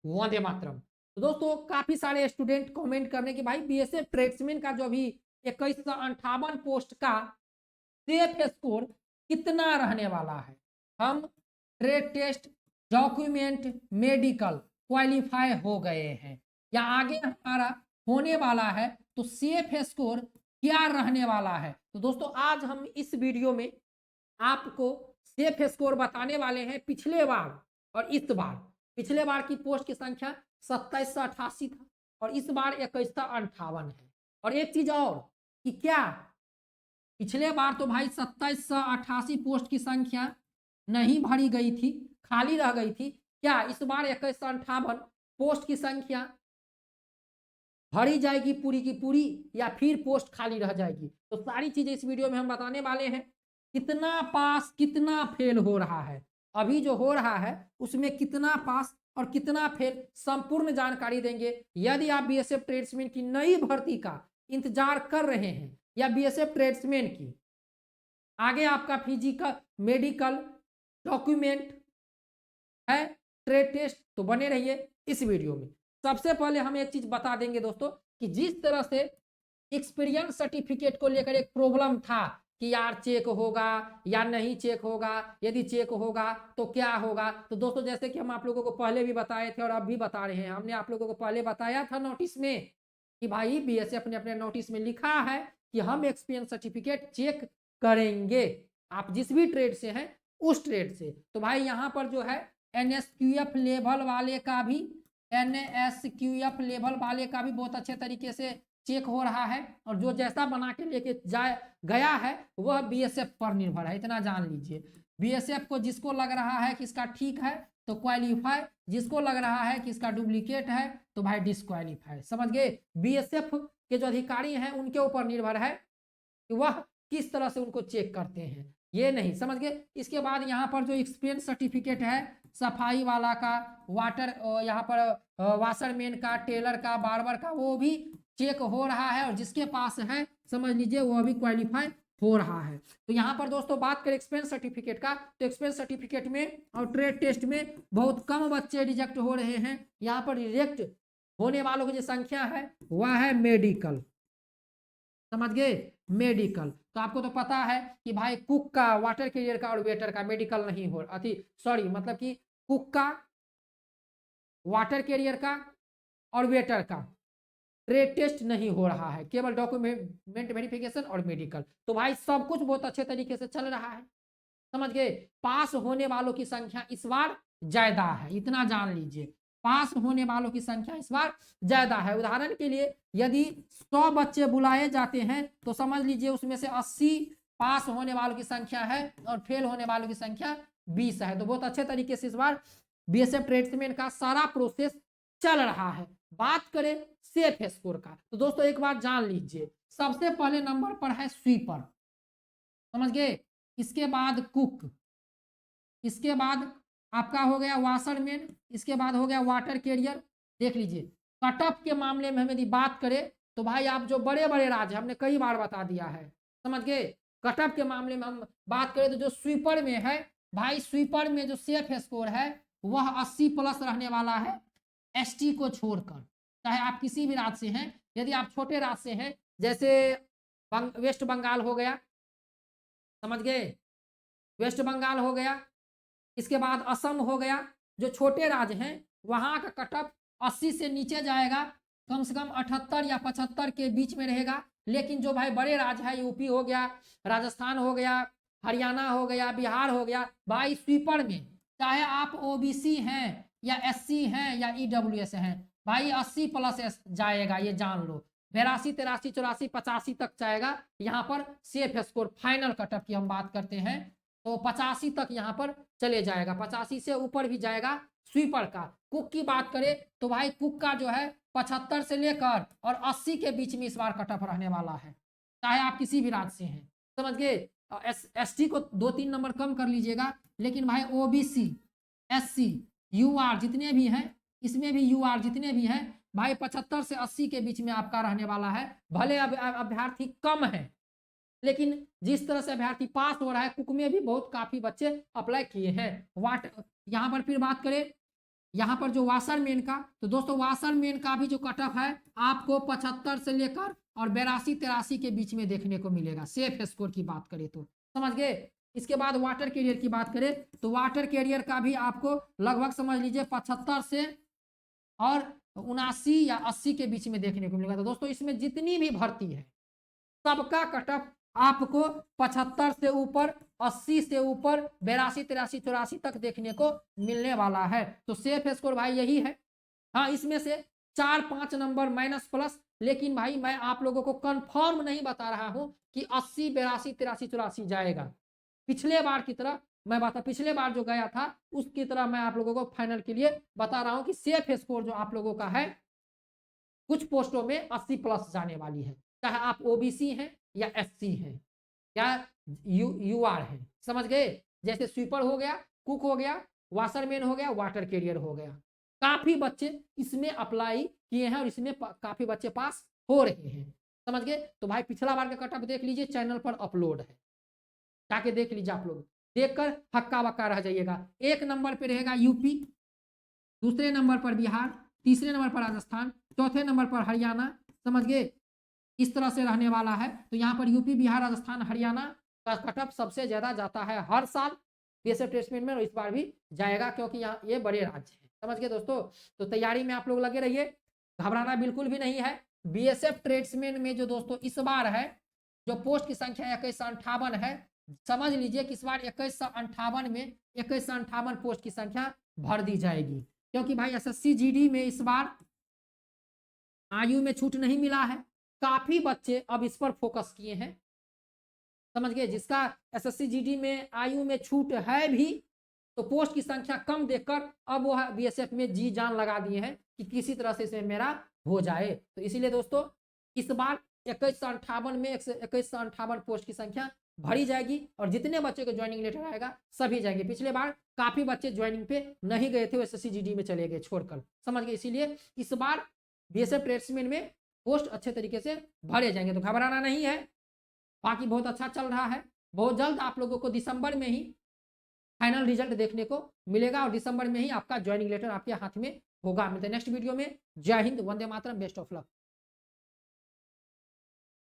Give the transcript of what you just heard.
वंदे मातरम। तो दोस्तों काफी सारे स्टूडेंट कमेंट करने की भाई बीएसएफ ट्रेड्समैन का जो अभी 2158 पोस्ट का सेफ स्कोर कितना रहने वाला है। हम trade test, document, medical qualify हो गए हैं या आगे हमारा होने वाला है, तो सेफ स्कोर क्या रहने वाला है। तो दोस्तों आज हम इस वीडियो में आपको सेफ स्कोर बताने वाले हैं पिछले बार और इस बार। पिछले बार की पोस्ट की संख्या 2788 था और इस बार 2158 है। और एक चीज और कि क्या पिछले बार तो भाई 2788 पोस्ट की संख्या नहीं भरी गई थी, खाली रह गई थी। क्या इस बार 2158 पोस्ट की संख्या भरी जाएगी पूरी की पूरी या फिर पोस्ट खाली रह जाएगी। तो सारी चीजें इस वीडियो में हम बताने वाले हैं। कितना पास कितना फेल हो रहा है, अभी जो हो रहा है उसमें कितना पास और कितना फेल, संपूर्ण जानकारी देंगे। यदि आप बीएसएफ ट्रेड्समैन की नई भर्ती का इंतजार कर रहे हैं या बीएसएफ ट्रेड्समैन की आगे आपका फिजिकल, मेडिकल, डॉक्यूमेंट है, ट्रेड टेस्ट, तो बने रहिए इस वीडियो में। सबसे पहले हम एक चीज बता देंगे दोस्तों कि जिस तरह से एक्सपीरियंस सर्टिफिकेट को लेकर एक प्रॉब्लम था कि यार चेक होगा या नहीं चेक होगा, यदि चेक होगा तो क्या होगा। तो दोस्तों जैसे कि हम आप लोगों को पहले भी बताए थे और अब भी बता रहे हैं, हमने आप लोगों को पहले बताया था नोटिस में कि भाई बीएसएफ ने अपने नोटिस में लिखा है कि हम एक्सपीरियंस सर्टिफिकेट चेक करेंगे, आप जिस भी ट्रेड से हैं उस ट्रेड से। तो भाई यहाँ पर जो है एनएसक्यूएफ लेवल वाले का भी, एनएसक्यूएफ लेवल वाले का भी बहुत अच्छे तरीके से चेक हो रहा है और जो जैसा बना के लेके जाए गया है वह बीएसएफ पर निर्भर है, इतना जान लीजिए। बीएसएफ को जिसको लग रहा है कि इसका ठीक है तो क्वालिफाई, जिसको लग रहा है कि इसका डुप्लीकेट है तो भाई डिस्क्वालीफाई। समझ गए, बीएसएफ के जो अधिकारी हैं उनके ऊपर निर्भर है कि वह किस तरह से उनको चेक करते हैं, ये नहीं। समझ गए। इसके बाद यहाँ पर जो एक्सपीरियंस सर्टिफिकेट है सफाई वाला का, वाटर यहाँ पर वाशरमैन का, टेलर का, बार्बर का, वो भी चेक हो रहा है और जिसके पास है समझ लीजिए वो अभी क्वालिफाई हो रहा है। तो यहाँ पर दोस्तों बात करें एक्सपीरियंस सर्टिफिकेट का, तो एक्सपीरियंस सर्टिफिकेट में और ट्रेड टेस्ट में बहुत कम बच्चे रिजेक्ट हो रहे हैं। यहाँ पर रिजेक्ट होने वालों की जो संख्या है वह है मेडिकल। समझ गए, मेडिकल। तो आपको तो पता है कि भाई कुक का, वाटर कैरियर का और वेटर का मेडिकल नहीं हो, अति सॉरी मतलब कि कुक का, वाटर कैरियर का और वेटर का ट्रेड टेस्ट नहीं हो रहा है, केवल डॉक्यूमेंट वेरिफिकेशन और मेडिकल। तो भाई सब कुछ बहुत अच्छे तरीके से चल रहा है। समझ गए, पास होने वालों की संख्या इस बार ज्यादा है, इतना जान लीजिए। पास होने वालों की संख्या इस बार ज्यादा है। उदाहरण के लिए यदि 100 बच्चे बुलाए जाते हैं तो समझ लीजिए उसमें से 80 पास होने वालों की संख्या है और फेल होने वालों की संख्या 20 है। तो बहुत अच्छे तरीके से इस बार बीएसएफ ट्रेड्समैन का सारा प्रोसेस चल रहा है। बात करें सेफ स्कोर का, तो दोस्तों एक बात जान लीजिए, सबसे पहले नंबर पर है स्वीपर, समझ गए, इसके बाद कुक, इसके बाद आपका हो गया वाशरमैन, इसके बाद हो गया वाटर कैरियर। देख लीजिए कट ऑफ के मामले में हम यदि बात करें तो भाई आप जो बड़े बड़े राज्य, हमने कई बार बता दिया है, समझ गए। कट ऑफ के मामले में हम बात करें तो जो स्वीपर में है भाई, स्वीपर में जो सेफ स्कोर है वह 80 प्लस रहने वाला है, एसटी को छोड़कर। चाहे आप किसी भी राज्य से हैं, यदि आप छोटे राज्य से हैं जैसे वेस्ट बंगाल हो गया, समझ गए, वेस्ट बंगाल हो गया, इसके बाद असम हो गया, जो छोटे राज्य हैं वहां का कट ऑफ 80 से नीचे जाएगा, कम से कम 78 या 75 के बीच में रहेगा। लेकिन जो भाई बड़े राज्य है, यूपी हो गया, राजस्थान हो गया, हरियाणा हो गया, बिहार हो गया, भाई स्वीपर में चाहे आप ओबीसी हैं या एससी हैं या ईडब्ल्यूएस हैं, भाई 80 प्लस जाएगा, ये जान लो। 82, 83, 84, 85 तक जाएगा यहाँ पर safe score. Final cut off की हम बात करते हैं तो 85 तक यहाँ पर चले जाएगा, 85 से ऊपर भी जाएगा स्वीपर का। कुक की बात करें तो भाई कुक का जो है 75 से लेकर और 80 के बीच में इस बार कट ऑफ रहने वाला है, चाहे आप किसी भी राज्य से हैं, समझ गए। एसटी को 2-3 नंबर कम कर लीजिएगा, लेकिन भाई ओबीसी, एससी, यूआर जितने भी हैं, इसमें भी यूआर जितने भी हैं भाई 75 से 80 के बीच में आपका रहने वाला है। भले अभ्यर्थी कम है लेकिन जिस तरह से अभ्यर्थी पास हो रहा है, कुक में भी बहुत काफी बच्चे अप्लाई किए हैं। वाट यहाँ पर फिर बात करें यहाँ पर जो वाशरमैन का, तो दोस्तों वाशरमैन का भी जो कट ऑफ है आपको 75 से लेकर और 82-83 के बीच में देखने को मिलेगा, सेफ स्कोर की बात करें तो, समझ गए। इसके बाद वाटर कैरियर की बात करें तो वाटर कैरियर का भी आपको लगभग समझ लीजिए 75 से और 79 या 80 के बीच में देखने को मिलेगा। तो दोस्तों इसमें जितनी भी भर्ती है सबका कट ऑफ आपको 75 से ऊपर, 80 से ऊपर, 82-83-84 तक देखने को मिलने वाला है। तो सेफ स्कोर भाई यही है। हाँ, इसमें से 4-5 नंबर माइनस प्लस, लेकिन भाई मैं आप लोगों को कंफर्म नहीं बता रहा हूं कि 80, 82-83-84 जाएगा। पिछले बार की तरह मैं पिछले बार जो गया था उसकी तरह मैं आप लोगों को फाइनल के लिए बता रहा हूं कि सेफ स्कोर जो आप लोगों का है कुछ पोस्टों में 80 प्लस जाने वाली है, चाहे आप ओबीसी हैं या एससी हैं या यूआर हैं, समझ गए। जैसे स्वीपर हो गया, कुक हो गया, वाशरमैन हो गया, वाटर कैरियर हो गया। काफी बच्चे इसमें अप्लाई किए हैं और इसमें काफी बच्चे पास हो रहे हैं, समझ गए। तो भाई पिछला बार का कट ऑफ देख लीजिए, चैनल पर अपलोड है, जाके देख लीजिए। आप लोग देखकर हक्का बक्का रह जाइएगा। 1 नंबर पे रहेगा यूपी, दूसरे नंबर पर बिहार, तीसरे नंबर पर राजस्थान, चौथे नंबर पर हरियाणा, समझ गए। इस तरह से रहने वाला है। तो यहाँ पर यूपी, बिहार, राजस्थान, हरियाणा का कट ऑफ सबसे ज्यादा जाता है हर साल बीएसएफ प्लेसमेंट में, और इस बार भी जाएगा क्योंकि यहाँ ये बड़े राज्य हैं, समझ गए दोस्तों। तो तैयारी में आप लोग लगे रहिए, घबराना बिल्कुल भी नहीं है। बीएसएफ ट्रेड्समैन में जो दोस्तों इस बार है जो पोस्ट की संख्या 2158 है, समझ लीजिए कि इस बार 2158 में 2158 पोस्ट की संख्या भर दी जाएगी, क्योंकि भाई एसएससी जीडी में इस बार आयु में छूट नहीं मिला है। काफी बच्चे अब इस पर फोकस किए हैं, समझ गए। जिसका एसएससी जीडी में आयु में छूट है भी तो पोस्ट की संख्या कम देखकर अब वो बीएसएफ में जी जान लगा दिए हैं कि किसी तरह से इसमें मेरा हो जाए। तो इसीलिए दोस्तों इस बार 2158 में 2158 पोस्ट की संख्या भरी जाएगी और जितने बच्चे को ज्वाइनिंग लेटर आएगा सभी जाएंगे। पिछले बार काफी बच्चे ज्वाइनिंग पे नहीं गए थे, वो एसएससी जीडी में चले गए छोड़कर, समझ गए। इसीलिए इस बार बीएसएफ ट्रेड्समैन में पोस्ट अच्छे तरीके से भरे जाएंगे, तो घबराना नहीं है। बाकी बहुत अच्छा चल रहा है। बहुत जल्द आप लोगों को दिसंबर में ही फाइनल रिजल्ट देखने को मिलेगा और दिसंबर में ही आपका ज्वाइनिंग लेटर आपके हाथ में होगा। मिलते हैं नेक्स्ट वीडियो में। जय Hind, Vande Mataram, best of luck.